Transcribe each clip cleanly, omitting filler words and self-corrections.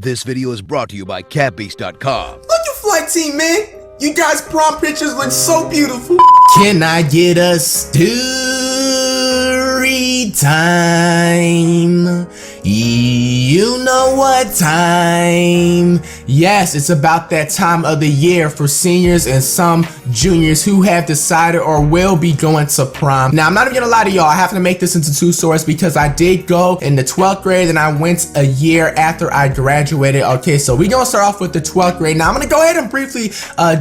This video is brought to you by catbeast.com. Look at flight team, man. You guys' prom pictures look so beautiful. Can I get a story time? You know what time? Yes, it's about that time of the year for seniors and some juniors who have decided or will be going to prom. Now, I'm not even gonna lie to y'all, I have to make this into two stories because I did go in the 12th grade and I went a year after I graduated. Okay, so we're gonna start off with the 12th grade. Now, I'm gonna go ahead and briefly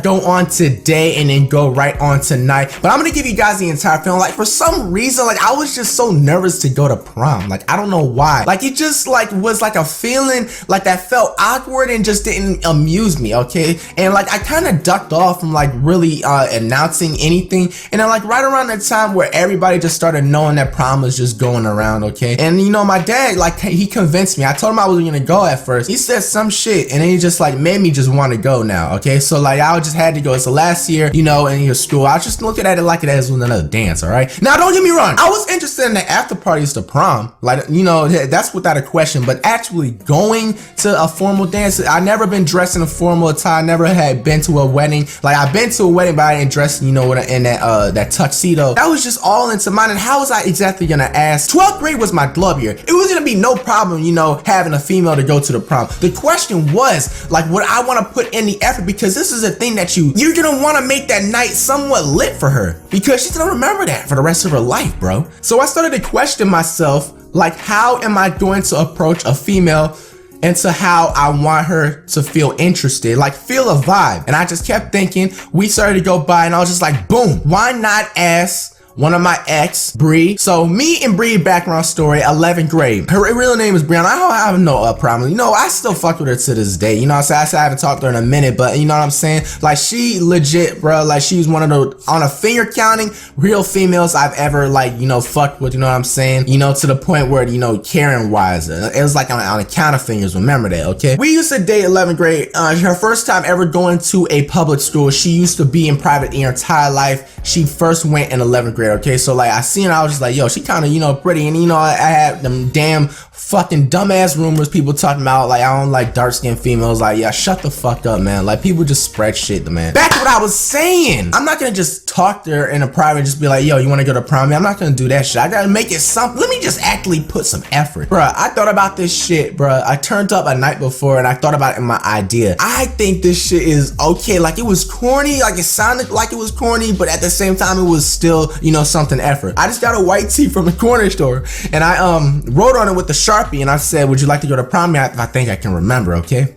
go on today and then go right on tonight. But I'm gonna give you guys the entire film. Like, for some reason, like, I was just so nervous to go to prom. Like, I don't know why. Like, it just like was like a feeling like that felt awkward and just didn't amuse me, okay? And like I kind of ducked off from like really announcing anything, and then like right around the time where everybody just started knowing that prom was just going around, okay? And you know, my dad, like, he convinced me. I told him I wasn't gonna go at first. He said some shit and then he just like made me just want to go now, okay? So like I just had to go. It's the last year, you know, in your school. I was just looking at it like it as another dance, all right? Now don't get me wrong, I was interested in the after parties to prom, like, you know, that's without a question. But actually going to a formal dance, I never been dressed in a formal attire. I never had been to a wedding. Like, I've been to a wedding, but I didn't dress, you know, in that tuxedo. That was just all into mine. And how was I exactly gonna ask? 12th grade was my club year. It was gonna be no problem, you know, having a female to go to the prom. The question was, like, would I want to put in the effort? Because this is a thing that you're gonna want to make that night somewhat lit for her, because she's gonna remember that for the rest of her life, bro. So I started to question myself, like, how am I going to approach a female into how I want her to feel interested, like feel a vibe? And I just kept thinking. We started to go by and I was just like, boom, why not ask one of my ex, Bree? So me and Bree, background story, 11th grade. Her real name is Brianna. I don't have no problem. You know, I still fuck with her to this day. You know what I'm saying? I haven't talked to her in a minute, but you know what I'm saying? Like, she legit, bro, like she's one of the, on a finger counting, real females I've ever, like, you know, fucked with, you know what I'm saying? You know, to the point where, you know, Karen wise, it was like on a count of fingers, remember that, okay? We used to date 11th grade. Her first time ever going to a public school. She used to be in private the entire life. She first went in 11th grade. Okay, so like I seen her, I was just like, yo, she kind of, you know, pretty. And you know, I had them damn fucking dumbass rumors, people talking about like I don't like dark skinned females. Like, yeah, shut the fuck up, man. Like, people just spread shit, man. Back to what I was saying, I'm not gonna just talk to her in a private and just be like, yo, you want to go to prom? I'm not gonna do that shit. I gotta make it something. Let me just actually put some effort, bruh. I thought about this shit, bruh. I turned up a night before and I thought about it in my idea. I think this shit is okay. Like, it was corny, like it sounded like it was corny, but at the same time it was still, you know, something effort. I just got a white tee from the corner store and I wrote on it with the Sharpie and I said, would you like to go to prom? I think I can remember, okay?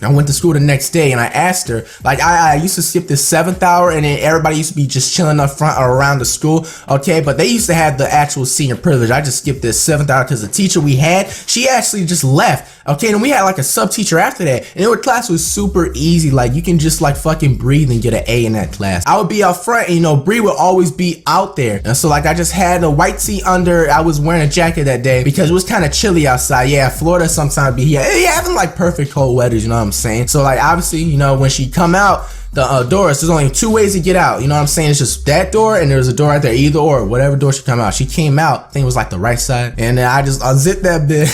I went to school the next day and I asked her, like, I used to skip the 7th hour and then everybody used to be just chilling up front or around the school, okay? But they used to have the actual senior privilege. I just skipped this 7th hour because the teacher we had, she actually just left, okay? And we had like a sub teacher after that. And her class was super easy. Like, you can just like fucking breathe and get an A in that class. I would be out front and, you know, Bree would always be out there. And so like I just had a white tee under. I was wearing a jacket that day because it was kind of chilly outside. Yeah, Florida sometimes be having like perfect cold weathers, you know what I'm saying? So like obviously, you know, when she come out the doors, there's only 2 ways to get out, you know what I'm saying? It's just that door and there's a door right there, either or, whatever door she come out. She came out, I think it was like the right side, and then I just unzipped that bit.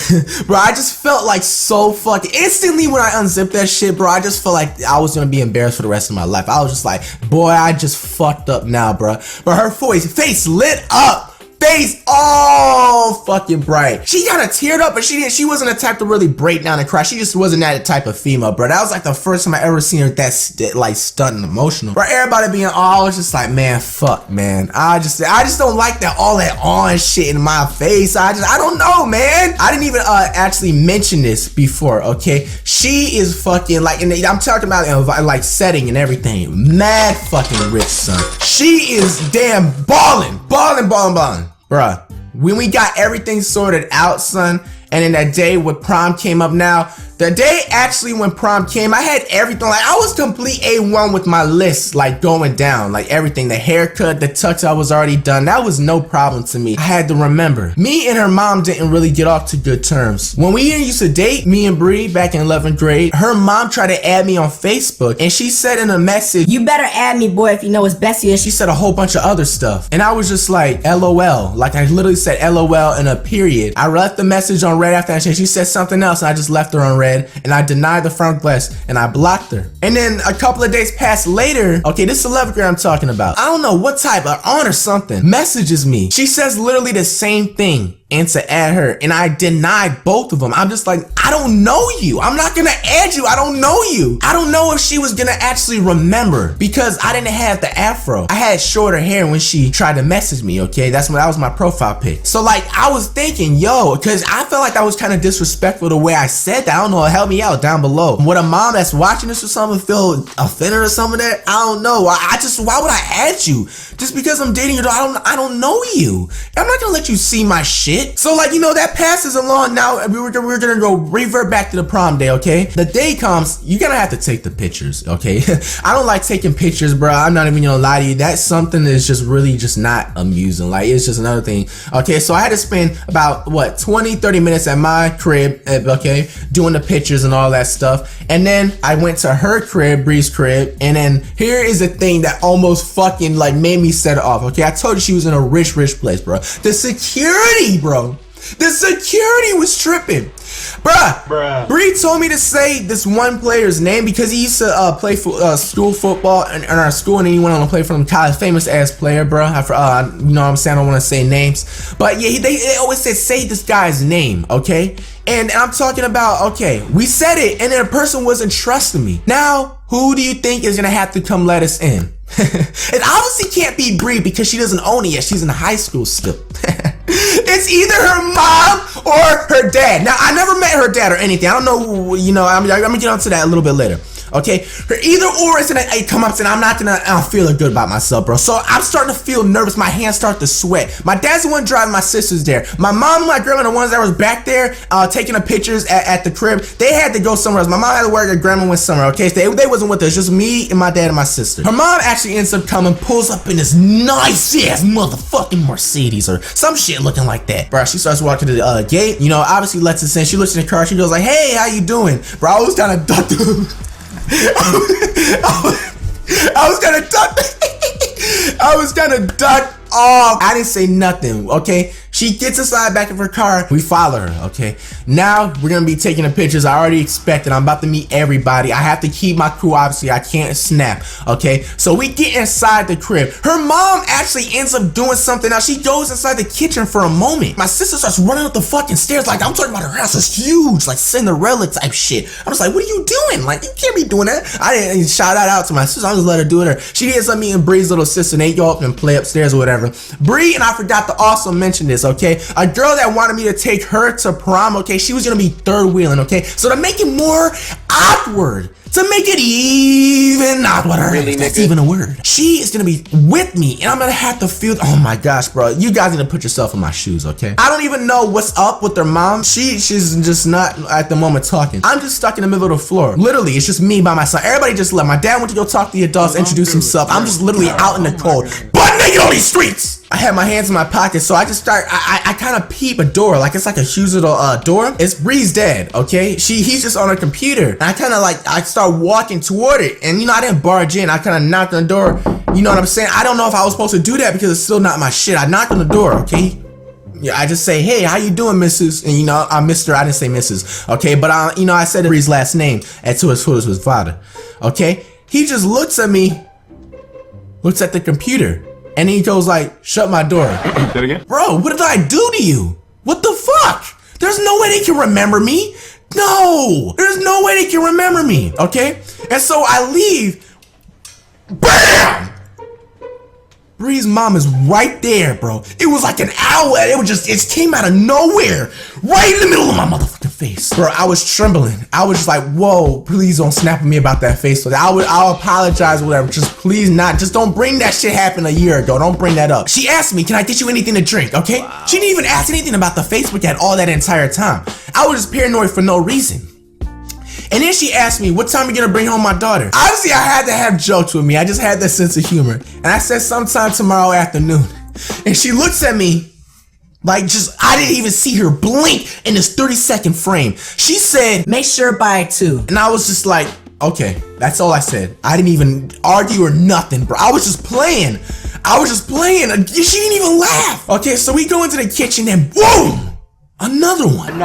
Bro, I just felt like so fucking instantly when I unzipped that shit, bro. I just felt like I was gonna be embarrassed for the rest of my life. I was just like, boy, I just fucked up now, bro. But her face lit up, face all fucking bright. She kind of teared up, but she wasn't the type to really break down and cry. She just wasn't that type of female, bro. That was like the first time I ever seen her that like stunned and emotional. Bro, everybody being all, I was just like, man, fuck, man. I just don't like that, all that on shit in my face. I don't know, man. I didn't even actually mention this before, okay? She is fucking like, and I'm talking about like setting and everything, mad fucking rich, son. She is damn balling. Bruh, when we got everything sorted out, son, and then that day when prom came up now, the day actually when prom came, I had everything. Like, I was complete A1 with my list, like going down, like everything. The haircut, the tux, I was already done. That was no problem to me. I had to remember, me and her mom didn't really get off to good terms. When we used to date, me and Bree, back in 11th grade, her mom tried to add me on Facebook, and she said in a message, you better add me, boy, if you know it's Bessie. She said a whole bunch of other stuff. And I was just like, LOL. Like, I literally said LOL in a period. I left the message on red after that. She said something else, and I just left her on red. red, and I denied the front request, and I blocked her. And then a couple of days passed later, okay, this is 11th grade I'm talking about. I don't know what type of aunt or something messages me. She says literally the same thing and to add her, and I denied both of them. I'm just like, I don't know you. I'm not gonna add you. I don't know you. I don't know if she was gonna actually remember because I didn't have the afro. I had shorter hair when she tried to message me, okay? That was my profile pic. So like, I was thinking, yo, because I felt like that was kind of disrespectful the way I said that. I don't know, help me out down below. Would a mom that's watching this or something feel offended or something that? I don't know. Why would I add you? Just because I'm dating you, I don't know you. I'm not gonna let you see my shit. So like, you know, that passes along. Now we're gonna go revert back to the prom day, okay? The day comes, you're gonna have to take the pictures, okay? I don't like taking pictures, bro. I'm not even gonna lie to you. That's something that's just really just not amusing. Like, it's just another thing. Okay, so I had to spend about, what, 20-30 minutes at my crib, okay, doing the pictures and all that stuff. And then I went to her crib, Bree's crib, and then here is the thing that almost fucking like made me set it off, okay? I told you she was in a rich place, bro. The security, bro. The security was tripping. Bruh. Bree told me to say this one player's name because he used to play for school football in our school, and then he went on to play for them college, famous ass player, bruh. You know what I'm saying? I don't want to say names, but yeah, they always said say this guy's name, okay? And I'm talking about, okay, we said it, and then a person wasn't trusting me. Now, who do you think is gonna have to come let us in? It obviously can't be Bree because she doesn't own it yet. She's in high school still. It's either her mom or her dad. Now, I never met her dad or anything. I don't know, you know, I'm gonna get onto that a little bit later. Okay, her either or is gonna come up and I'm not gonna feel good about myself, bro. So I'm starting to feel nervous. My hands start to sweat. My dad's the one driving, my sister's there. My mom and my grandma, the ones that was back there taking the pictures at the crib, they had to go somewhere else. My mom had to work, her grandma went somewhere, okay? So they wasn't with us, just me and my dad and my sister. Her mom actually ends up coming, pulls up in this nice ass motherfucking Mercedes or some shit looking like that. Bro, she starts walking to the gate, you know, obviously lets us in. She looks in the car, she goes like, hey, how you doing? Bro, I was kind of ducked. I was gonna duck off. I didn't say nothing, okay? She gets inside back of her car. We follow her, okay? Now we're gonna be taking the pictures. I already expected. I'm about to meet everybody. I have to keep my crew, obviously. I can't snap, okay? So we get inside the crib. Her mom actually ends up doing something. Now she goes inside the kitchen for a moment. My sister starts running up the fucking stairs like I'm talking about her house is huge, like Cinderella type shit. I was like, what are you doing? Like, you can't be doing that. I didn't shout that out to my sister. I just let her do it. She ends up meeting Bree's little sister, and they go up and play upstairs or whatever. Bree, and I forgot to also mention this, okay? A girl that wanted me to take her to prom, okay? She was gonna be third wheeling, okay? So to make it more awkward, to make it even awkward, really, that's even a word. She is gonna be with me, and I'm gonna have to feel, oh my gosh, bro. You guys need to put yourself in my shoes, okay? I don't even know what's up with their mom. She's just not at the moment talking. I'm just stuck in the middle of the floor. Literally, it's just me by myself. Everybody just left. My dad went to go talk to the adults, introduce himself. I'm just literally out in the cold, butt naked on these streets. I had my hands in my pockets, so I just start, I kind of peep a door, like it's like a huge little door. It's Bree's dad, okay? He's just on her computer. And I kind of like, I start walking toward it. And you know, I didn't barge in. I kind of knocked on the door. You know what I'm saying? I don't know if I was supposed to do that because it's still not my shit. I knocked on the door, okay? Yeah, I just say, hey, how you doing, Mrs.? And you know, I'm Mr. I didn't say Mrs. Okay, but you know, I said Bree's last name and to his father. Okay? He just looks at me, looks at the computer. And he goes like, shut my door. Say it again? Bro, what did I do to you? What the fuck? There's no way they can remember me. No, there's no way they can remember me, okay? And so I leave. BAM! Bree's mom is right there, bro. It was like an hour. It came out of nowhere. Right in the middle of my motherfucking face. Bro, I was trembling. I was just like, whoa, please don't snap at me about that face. I'll apologize, whatever. Just please not. Just don't bring that shit happened a year ago. Don't bring that up. She asked me, can I get you anything to drink, okay? Wow. She didn't even ask anything about the Facebook ad all that entire time. I was just paranoid for no reason. And then she asked me, what time are you gonna bring home my daughter? Obviously, I had to have jokes with me. I just had that sense of humor. And I said sometime tomorrow afternoon. And she looks at me like I didn't even see her blink in this 30-second frame. She said, make sure by 2. And I was just like, okay, that's all I said. I didn't even argue or nothing, bro. I was just playing. She didn't even laugh. Okay, so we go into the kitchen and boom, another one.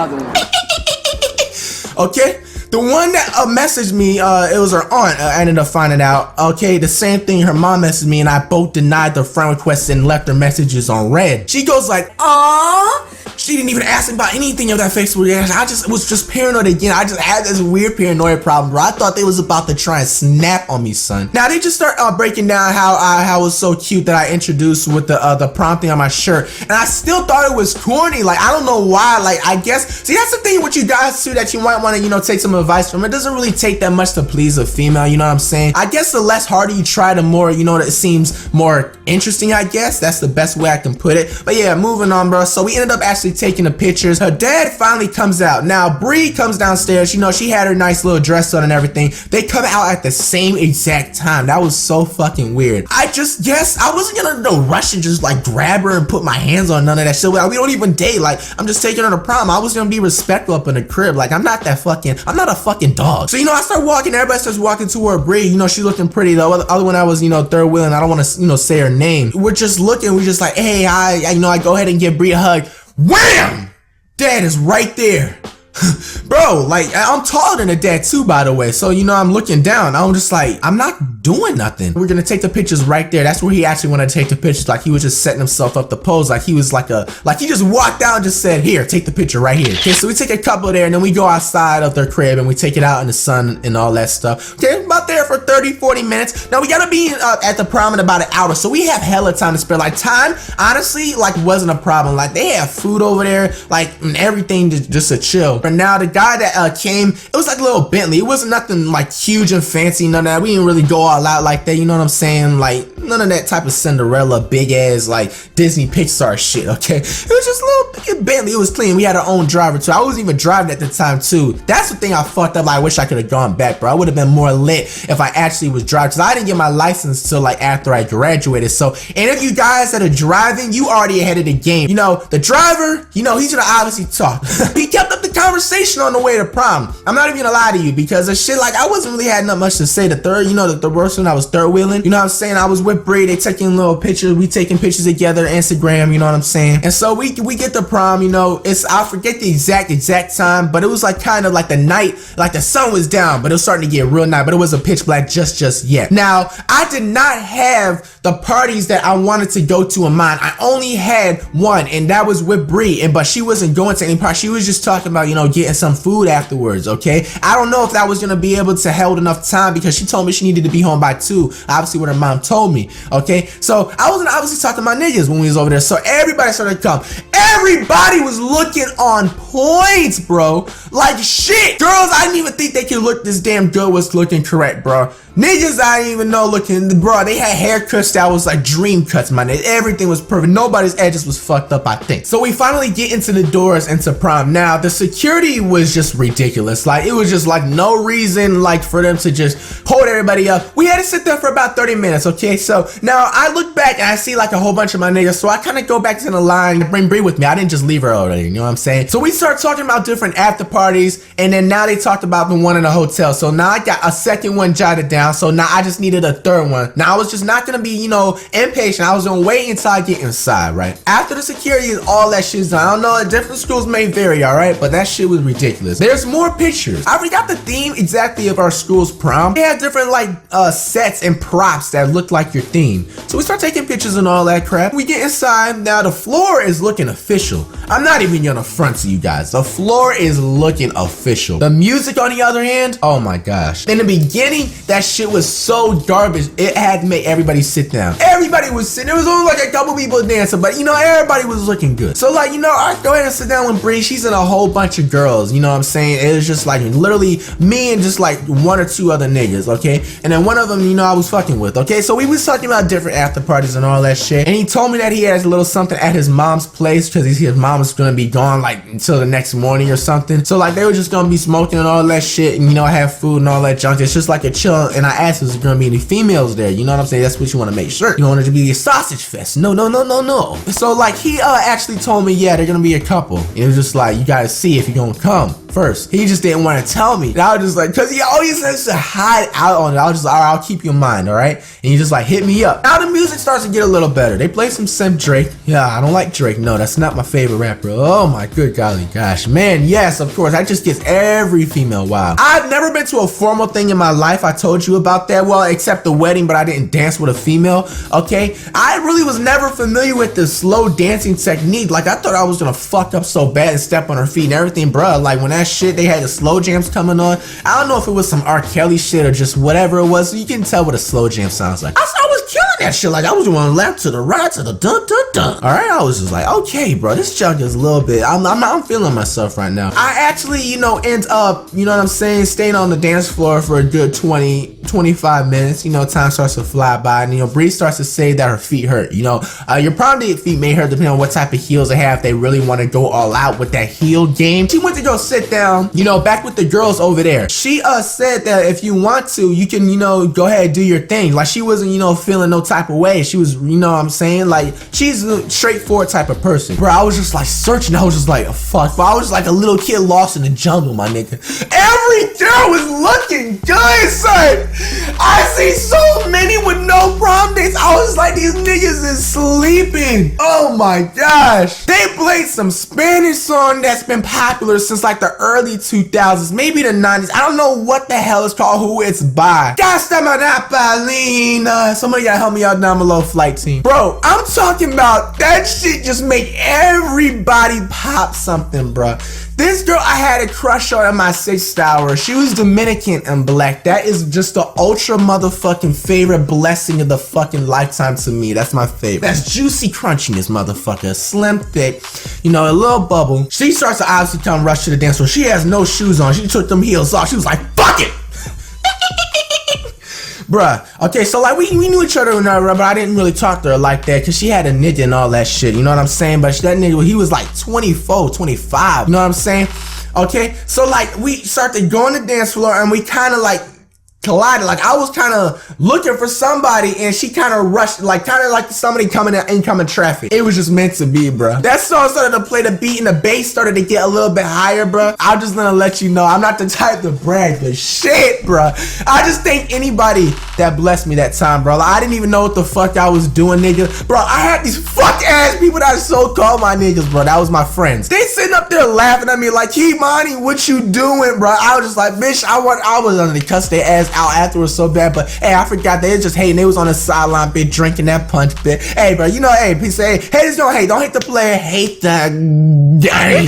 Okay. The one that messaged me, it was her aunt. I ended up finding out. Okay, the same thing. Her mom messaged me, and I both denied the friend request and left her messages on red. She goes like, "Aww." She didn't even ask me about anything of that Facebook. I just was just paranoid again. I just had this weird paranoia problem, bro. I thought they was about to try and snap on me, son. Now they just start breaking down how it was so cute that I introduced with the prom thing on my shirt, and I still thought it was corny. Like, I don't know why. Like, I guess, see, that's the thing with you guys too, that you might want to, take some advice from. It doesn't really take that much to please a female, you know what I'm saying? I guess the less harder you try, the more, it seems more interesting, I guess. That's the best way I can put it. But yeah, moving on, bro. So we ended up actually taking the pictures. Her dad finally comes out. Now, Bree comes downstairs. She had her nice little dress on and everything. They come out at the same exact time. That was so fucking weird. I just guess I wasn't gonna rush and just like grab her and put my hands on none of that shit. We don't even date. Like, I'm just taking her to prom. I was gonna be respectful up in the crib. Like, I'm not a fucking dog. So, I start walking. Everybody starts walking toward Bree. She's looking pretty. The other one I was, third wheeling. I don't want to, say her name. We're just looking. We're just like, hey, I go ahead and give Bree a hug. Wham! Dad is right there. Bro, like, I'm taller than a dad too, by the way. So, I'm looking down. I'm just like, I'm not doing nothing. We're gonna take the pictures right there. That's where he actually wanted to take the pictures. Like, he was just setting himself up to pose. Like, he was like he just walked out and just said, here, take the picture right here. Okay, so we take a couple there, and then we go outside of their crib and we take it out in the sun and all that stuff. Okay, about there for 30-40 minutes. Now we gotta be at the prom in about an hour, so we have hella time to spare. Like, time, honestly, like, wasn't a problem. Like, they have food over there, like, and everything just to chill. But now the guy that came, it was like a little Bentley. It wasn't nothing like huge and fancy, none of that. We didn't really go all out like that, you know what I'm saying? Like, none of that type of Cinderella, big ass, like, Disney Pixar shit, okay? It was just a little Bentley. It was clean. We had our own driver too. I wasn't even driving at the time too. That's the thing I fucked up. I wish I could have gone back, bro. I would have been more lit if I actually was driving, because I didn't get my license till like after I graduated. So, and if you guys that are driving, you already ahead of the game. The driver, he's gonna obviously talk. He kept up the conversation on the way to prom. I'm not even gonna lie to you, because of shit, like, I wasn't really had not much to say. The worst one, I was third wheeling. You know what I'm saying? I was with Bree. They taking little pictures. We taking pictures together, Instagram. You know what I'm saying? And so we get the prom. I forget the exact time, but it was like kind of like the night, like the sun was down, but it was starting to get real night. But it wasn't pitch black just yet. Now, I did not have the parties that I wanted to go to in mind. I only had one, and that was with Bree. But she wasn't going to any party. She was just talking about getting some food afterwards. Okay, I don't know if that was gonna be able to hold enough time, because she told me she needed to be home by 2, obviously what her mom told me. Okay, so I wasn't obviously talking to my niggas when we was over there, so everybody started to come. Everybody was looking on points, bro. Like, shit. Girls, I didn't even think they could look this damn good was looking correct, bro. Niggas, I didn't even know looking, bro. They had haircuts that was like dream cuts, man. Everything was perfect. Nobody's edges was fucked up, I think. So we finally get into the doors into prom. Now, the security was just ridiculous. Like, it was just like no reason like for them to just hold everybody up. We had to sit there for about 30 minutes, okay? So now I look back and I see like a whole bunch of my niggas. So I kind of go back to the line and bring Bree with me. I didn't just leave her already, you know what I'm saying? So we start talking about different after parties, and then now they talked about the one in the hotel. So now I got a second one jotted down. So now I just needed a third one. Now I was just not gonna be, impatient. I was gonna wait until I get inside, right? After the security and all that shit's done, I don't know, different schools may vary, alright? But that shit was ridiculous. There's more pictures. I forgot the theme exactly of our school's prom. They had different sets and props that looked like your theme. So we start taking pictures and all that crap. We get inside. Now the floor is looking official. I'm not even gonna front to you guys. The floor is looking official. The music on the other hand, oh my gosh. In the beginning, that shit was so garbage, it had to make everybody sit down. Everybody was sitting. There was only like a couple people dancing, but everybody was looking good. So I go ahead and sit down with Bree. She's in a whole bunch of girls, you know what I'm saying? It was just like literally me and just like 1 or 2 other niggas, okay? And then one of them, I was fucking with, okay? So we was talking about different after parties and all that shit. And he told me that he has a little something at his mom's place, because his mom was gonna be gone like until the next morning or something. So like they were just gonna be smoking and all that shit, and have food and all that junk. It's just like a chill. And I asked, is there gonna be any females there? You know what I'm saying? That's what you want to make sure. You don't want it to be a sausage fest. No. So like he actually told me, yeah, they're gonna be a couple. It was just like, you gotta see if you're gonna come. first. He just didn't want to tell me. And I was just like, cause he always says to hide out on it. I was just like, all right, I'll keep you in mind, all right? And he just like hit me up. Now the music starts to get a little better. They play some Simp Drake. Yeah, I don't like Drake. No, that's not my favorite rapper. Oh my good golly gosh. Man, yes, of course. That just gets every female wild. I've never been to a formal thing in my life. I told you about that. Well, except the wedding, but I didn't dance with a female, okay? I really was never familiar with the slow dancing technique. Like, I thought I was gonna fuck up so bad and step on her feet and everything, bruh. Like, when that shit, they had the slow jams coming on. I don't know if it was some R. Kelly shit or just whatever it was. So you can tell what a slow jam sounds like. I was killing that shit. Like, I was doing left to the right to the dun dun dun. All right, I was just like, okay, bro, this junk is a little bit. I'm feeling myself right now. I actually, end up, you know what I'm saying, staying on the dance floor for a good 25 minutes. Time starts to fly by, and Bree starts to say that her feet hurt. Your prom date feet may hurt depending on what type of heels they have. If they really want to go all out with that heel game. She went to go sit down, back with the girls over there. She said that if you want to, you can, go ahead and do your thing. Like, she wasn't, feeling no type of way. She was, what I'm saying, like, she's a straightforward type of person. Bro, I was just like searching. I was just like, fuck. But I was like a little kid lost in the jungle, my nigga. Every girl was looking good, son. I see so many with no prom dates. I was like, these niggas is sleeping. Oh my gosh. They played some Spanish song that's been popular since like the early 2000s, maybe the 90s. I don't know what the hell it's called, who it's by. Somebody gotta help me out down below, flight team. Bro, I'm talking about that shit just make everybody pop something, bro. This girl I had a crush on in my 6th hour. She was Dominican and black. That is just the ultra motherfucking favorite blessing of the fucking lifetime to me. That's my favorite. That's juicy crunchiness, motherfucker. Slim, thick, a little bubble. She starts to obviously come rush to the dance floor. She has no shoes on. She took them heels off. She was like, fuck it. Bruh, okay, so like we knew each other, but I didn't really talk to her like that because she had a nigga and all that shit, you know what I'm saying? But that nigga, he was like 24, 25, you know what I'm saying? Okay, so like we started going to the dance floor and we kind of like collided. Like, I was kind of looking for somebody and she kind of rushed, like somebody coming in incoming traffic. It was just meant to be, bro. That song started to play the beat and the bass started to get a little bit higher, bro. I'm just gonna let you know, I'm not the type to brag, but shit, bro. I just thank anybody that blessed me that time, bro. Like, I didn't even know what the fuck I was doing, nigga. Bro, I had these fuck ass people that so-called my niggas, bro. That was my friends. They sitting up there laughing at me like, Kimani, what you doing, bro? I was just like, bitch, I was under the cuss their ass out afterwards so bad, but hey, I forgot they was just hating. They was on the sideline, bit drinking that punch, bit. Hey, bro, hey, peace. Hey, haters don't hate. Don't hate the player, hate the game.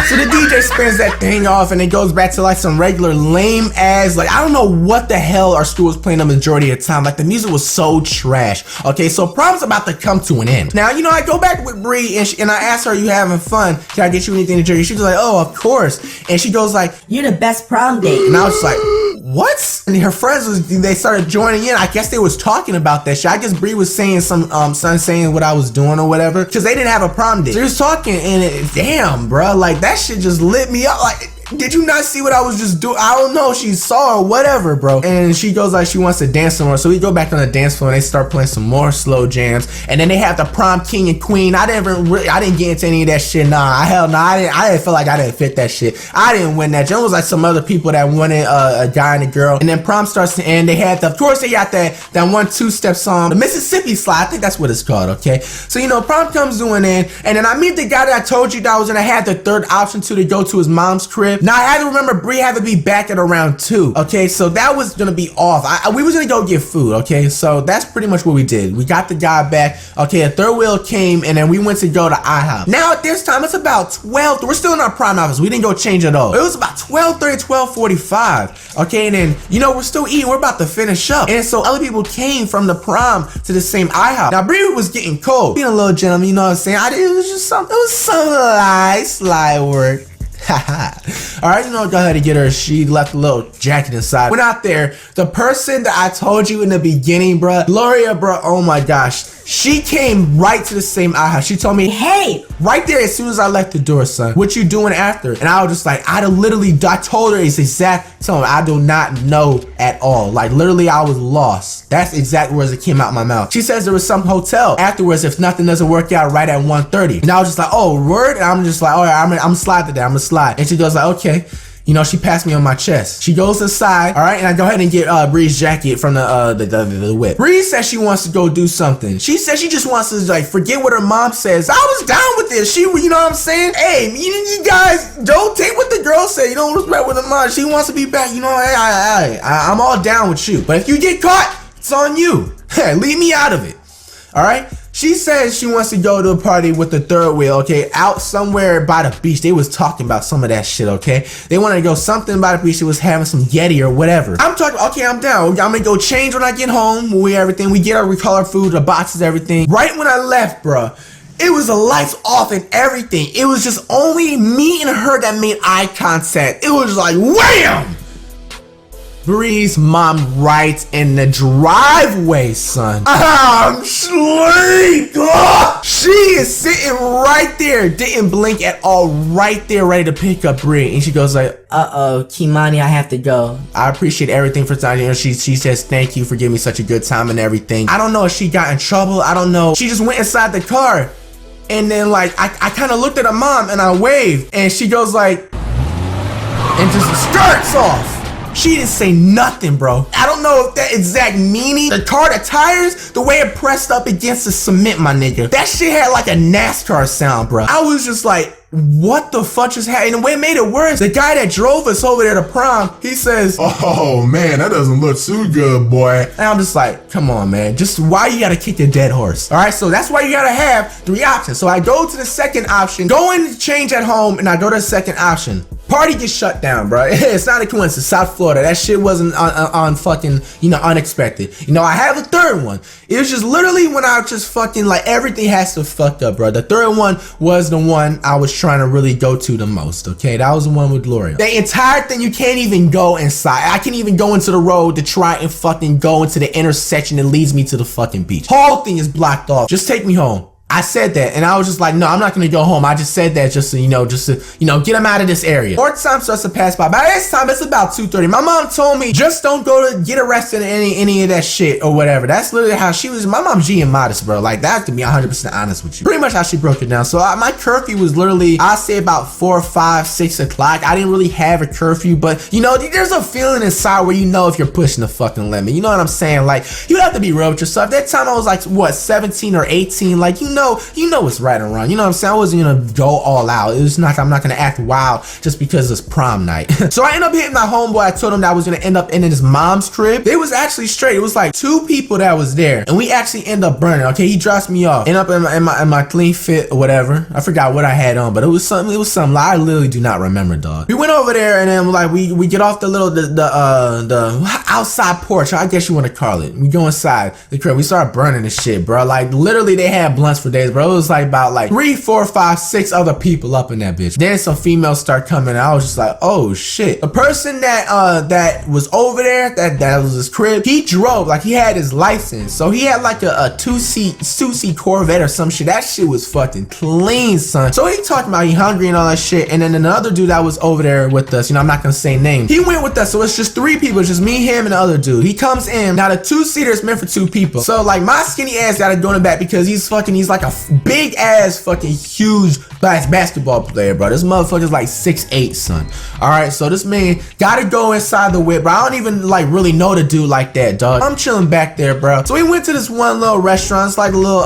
So the DJ spins that thing off, and it goes back to like some regular lame ass. Like, I don't know what the hell our school was playing the majority of the time. Like, the music was so trash. Okay, so prom's about to come to an end. Now, I go back with Bree, and I asked her, "You having fun? Can I get you anything to drink?" She was like, "Oh, of course." And she goes like, "You're the best prom date." And I was just like, what? And her friends they started joining in. I guess they was talking about that shit. I guess Bree was saying saying what I was doing or whatever, because they didn't have a prom date. She was talking, and damn, bro, like that shit just lit me up. Like, did you not see what I was just doing? I don't know. She saw or whatever, bro. And she goes like she wants to dance some more. So we go back on the dance floor and they start playing some more slow jams. And then they have the prom king and queen. I didn't get into any of that shit. Nah, hell no. I didn't feel like I didn't fit that shit. I didn't win that. It was like some other people that wanted a guy and a girl. And then prom starts to end. They had of course they got that one 2-step song, the Mississippi Slide. I think that's what it's called. Okay. So prom comes to an end, and then I meet the guy that I told you that I was gonna have the third option to go to his mom's crib. Now I had to remember Bree had to be back at around 2. Okay, so that was gonna be off. We was gonna go get food. Okay, so that's pretty much what we did. We got the guy back. Okay, a third wheel came, and then we went to go to IHOP. Now at this time it's about 12. We're still in our prime office. We didn't go change at all. It was about 12:30, 12:45. Okay, and then we're still eating. We're about to finish up, and so other people came from the prom to the same IHOP. Now Bree was getting cold, being a little gentleman. You know what I'm saying? It was just something. It was some light work. Alright, go ahead and get her. She left a little jacket inside. Went out there. The person that I told you in the beginning, bruh, Gloria, bruh, oh my gosh. She came right to the same IHOP. She told me, hey, right there as soon as I left the door, son, what you doing after? And I was just like, I told her it's exact, tell me, I do not know at all. Like, literally, I was lost. That's exact words that came out my mouth. She says there was some hotel afterwards if nothing doesn't work out right at 1:30. And I was just like, oh, word? And I'm just like, all right, I'm gonna slide to that. I'm gonna slide. And she goes like, okay. You know, she passed me on my chest. She goes inside, all right, and I go ahead and get Bree's jacket from the whip. Bree says she wants to go do something. She says she just wants to like forget what her mom says. I was down with this. You know what I'm saying? Hey, you guys don't take what the girl said. You don't respect what the mom. She wants to be back. You know, I'm all down with you. But if you get caught, it's on you. Hey, leave me out of it. All right. She says she wants to go to a party with the third wheel, okay, out somewhere by the beach. They was talking about some of that shit, okay? They wanted to go something by the beach. They was having some Yeti or whatever. I'm talking, okay, I'm down. I'm gonna go change when I get home. We call our food, the boxes, everything. Right when I left, bruh, it was the lights off and everything. It was just only me and her that made eye contact. It was like, wham! Bree's mom right in the driveway, son. I'm asleep. She is sitting right there, didn't blink at all, right there, ready to pick up Bree. And she goes like, Uh-oh, Kimani, I have to go. I appreciate everything for time. You know, she says thank you for giving me such a good time and everything. I don't know if she got in trouble. I don't know. She just went inside the car. And then like, I kind of looked at her mom and I waved. And she goes like, and just skirts off. She didn't say nothing, bro. I don't know if that exact meaning. The tires, the way it pressed up against the cement, my nigga. That shit had like a NASCAR sound, bro. I was just like, what the fuck just happened? And the way it made it worse, the guy that drove us over there to prom, he says, Oh man, that doesn't look too good, boy. and I'm just like, come on, man. Just why you gotta kick the dead horse? All right, so that's why you gotta have 3 options. So I go to the second option, go in to change at home, and I go to the second option. Party gets shut down, bro. It's not a coincidence. South Florida, that shit wasn't on fucking, you know, unexpected. You know, I have a third one. It was just literally when I just fucking, like, everything has to fuck up, bro. The third one was the one I was trying to really go to the most, okay? That was the one with Gloria. The entire thing, you can't even go inside. I can't even go into the road to try and fucking go into the intersection that leads me to the fucking beach. Whole thing is blocked off. Just take me home. I said that, and I was just like, no, I'm not gonna go home. I just said that just to, you know, get him out of this area. More time starts to pass by. By this time, it's about 2:30. My mom told me, just don't go to get arrested in any of that shit or whatever. That's literally how she was. My mom's G and modest, bro. Like, that to be 100% honest with you. Pretty much how she broke it down. So my curfew was literally, I'd say about 4, 5, 6 o'clock. I didn't really have a curfew, but you know, there's a feeling inside where you know if you're pushing the fucking limit. You know what I'm saying? Like, you have to be real with yourself. That time I was like, what, 17 or 18? Like, you know what's right and wrong. You know what I'm saying? I wasn't gonna go all out. It was not, I'm not gonna act wild just because it's prom night. So I ended up hitting my homeboy. I told him that I was gonna end up in his mom's crib. It was actually straight. It was like 2 people that was there, and we actually end up burning. Okay, he drops me off. End up in my clean fit or whatever. I forgot what I had on, but it was something. I literally do not remember, dog. We went over there, and then like we get off the outside porch. I guess you want to call it. We go inside the crib. We start burning the shit, bro. Like, literally, they had blunts for days, bro. It was like about like 3, 4, 5, 6 other people up in that bitch. Then some females start coming, and I was just like, oh shit. The person that was over there, that was his crib, he drove, like, he had his license. So he had like a 2-seat Corvette or some shit. That shit was fucking clean, son. So he talking about he hungry and all that shit. And then another dude that was over there with us, you know, I'm not gonna say names, he went with us. So it's just 3 people. It's just me, him, and the other dude. He comes in. Now the 2-seater is meant for 2 people. So like, my skinny ass gotta go in the back because he's like a big ass fucking huge basketball player, bro. This motherfucker's like 6'8", son. All right, so this man gotta go inside the whip, bro. I don't even like really know the dude like that, dog. I'm chilling back there, bro. So we went to this one little restaurant. It's like a little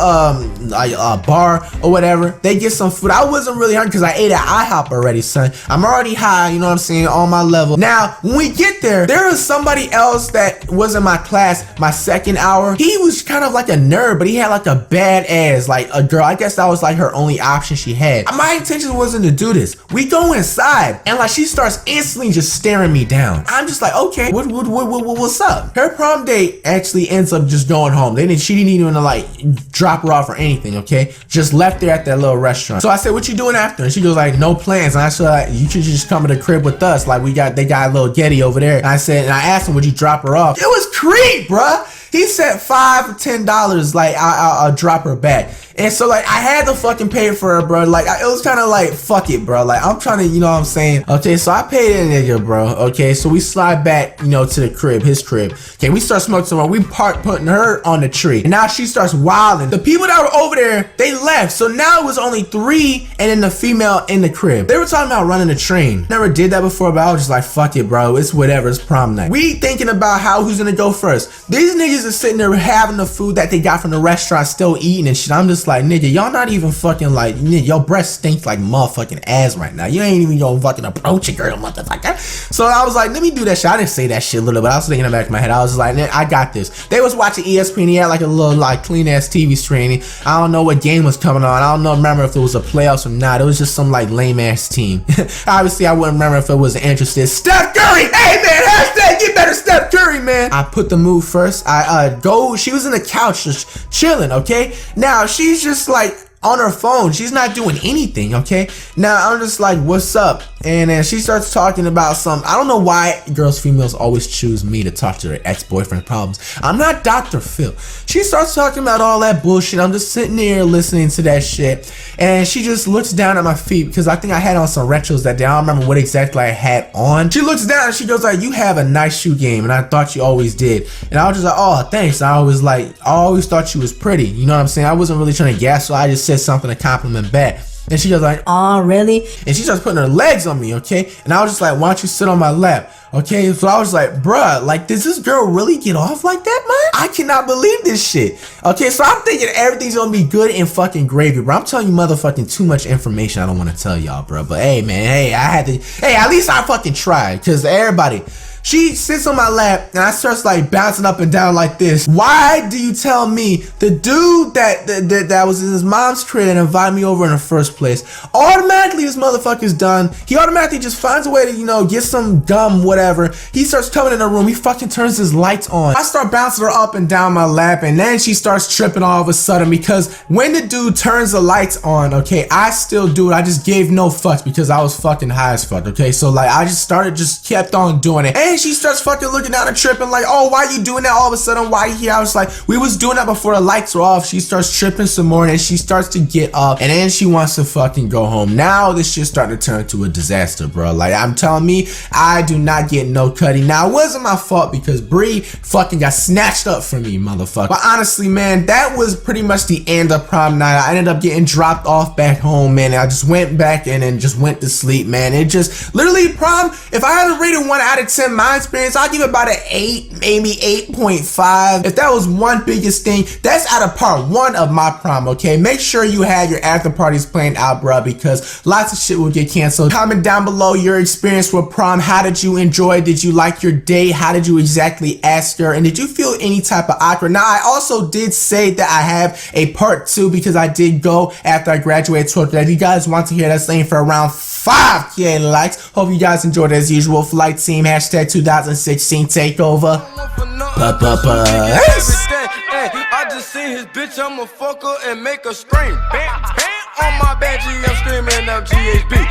bar or whatever. They get some food. I wasn't really hungry because I ate at IHOP already, son. I'm already high, you know what I'm saying, on my level. Now, when we get there was somebody else that was in my class, my second hour. He was kind of like a nerd, but he had like a badass, like a girl. I guess that was like her only option she had. My intention wasn't to do this. We go inside, and like, she starts instantly just staring me down. I'm just like, okay, what's up? Her prom date actually ends up just going home. She didn't even like drop her off or anything, okay? Just left there at that little restaurant. So I said, what you doing after? And she goes like, no plans. And I said, like, you should just come to the crib with us. Like, they got a little Getty over there. And I asked him, would you drop her off? It was creep, bruh. He said $5 or $10, like, I'll drop her back. And so like I had to fucking pay for her, bro. Like it was kind of like fuck it, bro. Like I'm trying to, you know what I'm saying? Okay, so I paid that nigga, bro. Okay, so we slide back, you know, to the crib, his crib. Okay, we start smoking some more. We putting her on the tree. And now she starts wilding. The people that were over there, they left. So now it was only 3 and then the female in the crib. They were talking about running the train. Never did that before, but I was just like, fuck it, bro. It's whatever. It's prom night. We thinking about who's gonna go first. These niggas are sitting there having the food that they got from the restaurant, still eating and shit. I'm just like, nigga, y'all not even fucking like, nigga, your breath stinks like motherfucking ass right now. You ain't even gonna fucking approach a girl, motherfucker. So I was like, let me do that shit. I didn't say that shit a little bit. I was thinking in the back of my head. I was like, I got this. They was watching ESPN. He had like a little like clean ass TV screen. I don't know what game was coming on. I don't know, remember if it was a playoffs or not. It was just some like lame ass team. Obviously, I wouldn't remember if it was interested. Steph Curry! Hey man, hashtag get better Steph Curry, man. I put the move first. She was in the couch just chilling, okay? Now she's just like on her phone. She's not doing anything, okay? Now I'm just like, what's up? And then she starts talking about some, I don't know why females always choose me to talk to their ex-boyfriend problems. I'm not Dr. Phil. She starts talking about all that bullshit. I'm just sitting there listening to that shit. And she just looks down at my feet because I think I had on some retros that day. I don't remember what exactly I had on. She looks down and she goes like, you have a nice shoe game. And I thought you always did. And I was just like, oh, thanks. I always thought you was pretty. You know what I'm saying? I wasn't really trying to gas, so I just said something to compliment back. And she goes like, "Aw, really?" And she starts putting her legs on me, okay? And I was just like, why don't you sit on my lap? Okay, so I was like, bruh, like, does this girl really get off like that, man? I cannot believe this shit. Okay, so I'm thinking everything's gonna be good and fucking gravy, bro. I'm telling you motherfucking too much information I don't want to tell y'all, bro. But hey, man, at least I fucking tried, because everybody, she sits on my lap and I starts like bouncing up and down like this. Why do you tell me the dude that was in his mom's crib and invited me over in the first place, automatically this motherfucker's done. He automatically just finds a way to, you know, get some gum, whatever. He starts coming in the room. He fucking turns his lights on. I start bouncing her up and down my lap, and then she starts tripping all of a sudden because when the dude turns the lights on, okay, I still do it. I just gave no fucks because I was fucking high as fuck, okay? So like I just kept on doing it. And she starts fucking looking down and tripping like, oh, why you doing that all of a sudden? Why you here? I was like, we was doing that before the lights were off. She starts tripping some more and then she starts to get up and then she wants to fucking go home. Now this shit's starting to turn into a disaster, bro. Like I'm telling me, I do not get no cutting. Now it wasn't my fault because Bree fucking got snatched up from me, motherfucker. But honestly, man, that was pretty much the end of prom night. I ended up getting dropped off back home, man. I just went back in and just went to sleep, man. It just literally prom, if I had to rate it 1 out of 10 my experience, I'll give it about an 8, maybe 8.5. If that was one biggest thing, that's out of part 1 of my prom, okay? Make sure you have your after parties planned out, bro, because lots of shit will get canceled. Comment down below your experience with prom. How did you enjoy? Did you like your date? How did you exactly ask her? And did you feel any type of awkward? Now, I also did say that I have a part 2 because I did go after I graduated 12th grade. If you guys want to hear that thing for around 5K likes, hope you guys enjoyed as usual. Flight team, hashtag 2016 takeover. I just seen his bitch, I'ma fuck her and make her scream. Bam, bam, on my bad G, I'm screaming out GHB.